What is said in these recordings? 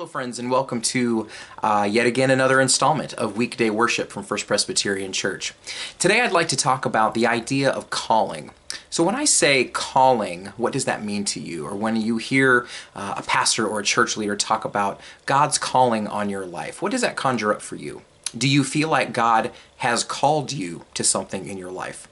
Hello friends, and welcome to yet again another installment of Weekday Worship from First Presbyterian Church. Today I'd like to talk about the idea of calling. So when I say calling, what does that mean to you? Or when you hear a pastor or a church leader talk about God's calling on your life, what does that conjure up for you? Do you feel like God has called you to something in your life?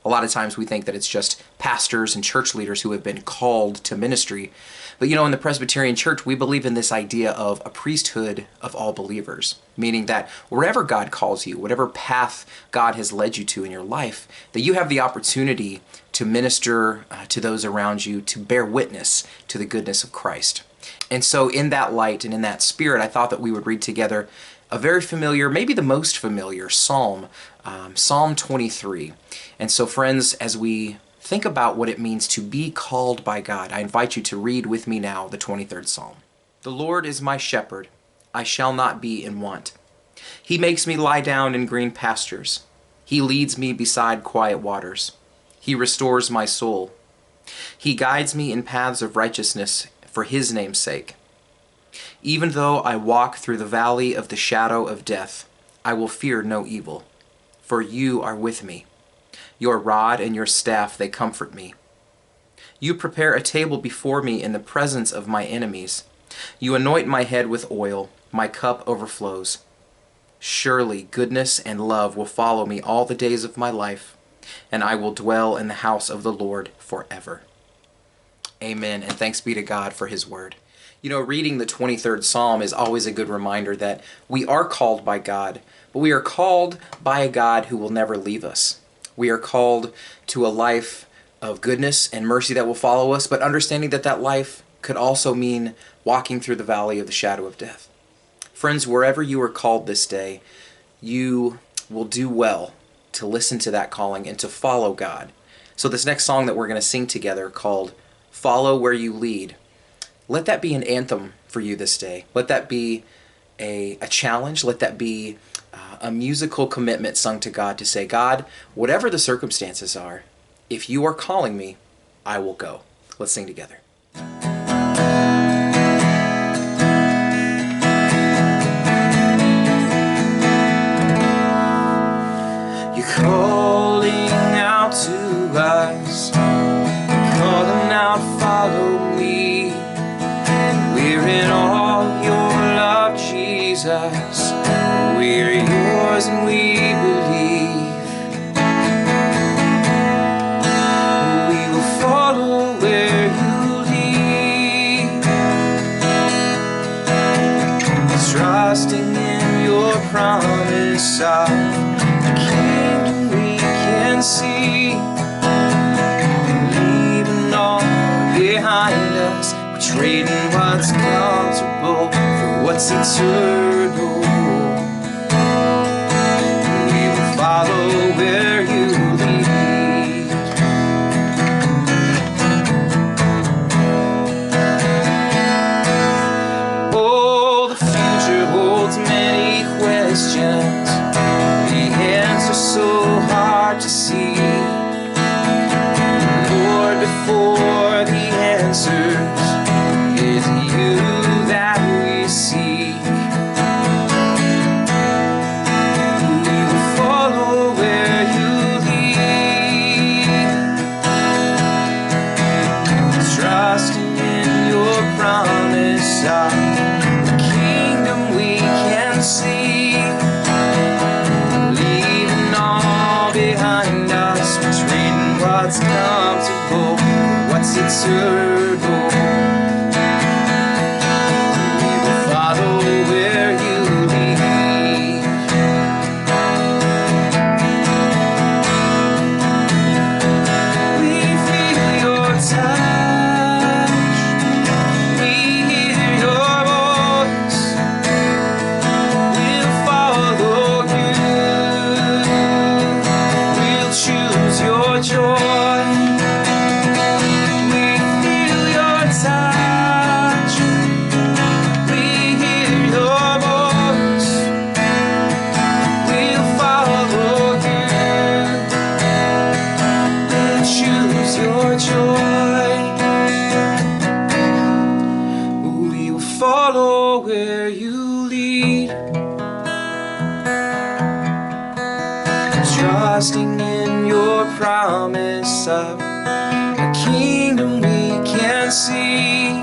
A lot of times we think that it's just pastors and church leaders who have been called to ministry. But in the Presbyterian Church, we believe in this idea of a priesthood of all believers, meaning that wherever God calls you, whatever path God has led you to in your life, that you have the opportunity to minister to those around you, to bear witness to the goodness of Christ. And so in that light and in that spirit, I thought that we would read together a very familiar, maybe the most familiar Psalm, Psalm 23. And so friends, as we think about what it means to be called by God, I invite you to read with me now the 23rd Psalm. The Lord is my shepherd, I shall not be in want. He makes me lie down in green pastures. He leads me beside quiet waters. He restores my soul. He guides me in paths of righteousness for His name's sake. Even though I walk through the valley of the shadow of death, I will fear no evil, for You are with me. Your rod and Your staff, they comfort me. You prepare a table before me in the presence of my enemies. You anoint my head with oil, my cup overflows. Surely goodness and love will follow me all the days of my life, and I will dwell in the house of the Lord forever. Amen, and thanks be to God for His word. Reading the 23rd Psalm is always a good reminder that we are called by God, but we are called by a God who will never leave us. We are called to a life of goodness and mercy that will follow us, but understanding that that life could also mean walking through the valley of the shadow of death. Friends, wherever you are called this day, you will do well to listen to that calling and to follow God. So this next song that we're going to sing together, called Follow Where You Lead, let that be an anthem for you this day. Let that be a challenge. Let that be a musical commitment sung to God to say, God, whatever the circumstances are, if You are calling me, I will go. Let's sing together. You're calling out to us, calling out, follow me. We're in all Your love, Jesus. We're Yours and we believe. We will follow where You lead, trusting in Your promise of the kingdom we can see, leaving all behind us. We're trading what's comfortable for what's eternal. Follow where You lead. Oh, the future holds many questions, the answer's so hard to see. Lord, before the answers is You that we seek. where you lead, trusting in your promise of a kingdom we can see,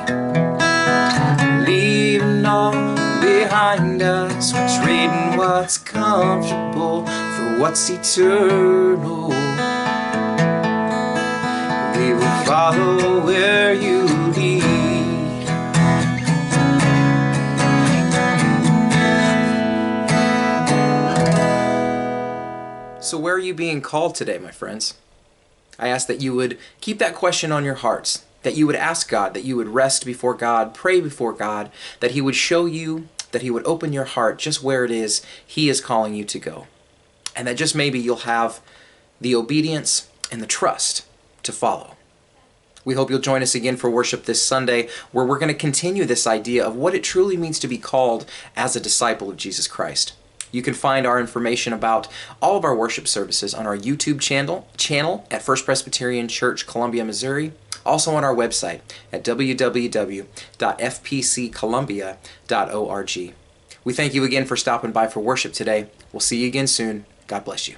leaving all behind us. We're trading what's comfortable for what's eternal. We will follow where you lead. So where are you being called today, my friends? I ask that you would keep that question on your hearts, that you would ask God, that you would rest before God, pray before God, that He would show you, that He would open your heart just where it is He is calling you to go. And that just maybe you'll have the obedience and the trust to follow. We hope you'll join us again for worship this Sunday, where we're going to continue this idea of what it truly means to be called as a disciple of Jesus Christ. You can find our information about all of our worship services on our YouTube channel at First Presbyterian Church, Columbia, Missouri. Also on our website at www.fpccolumbia.org. We thank you again for stopping by for worship today. We'll see you again soon. God bless you.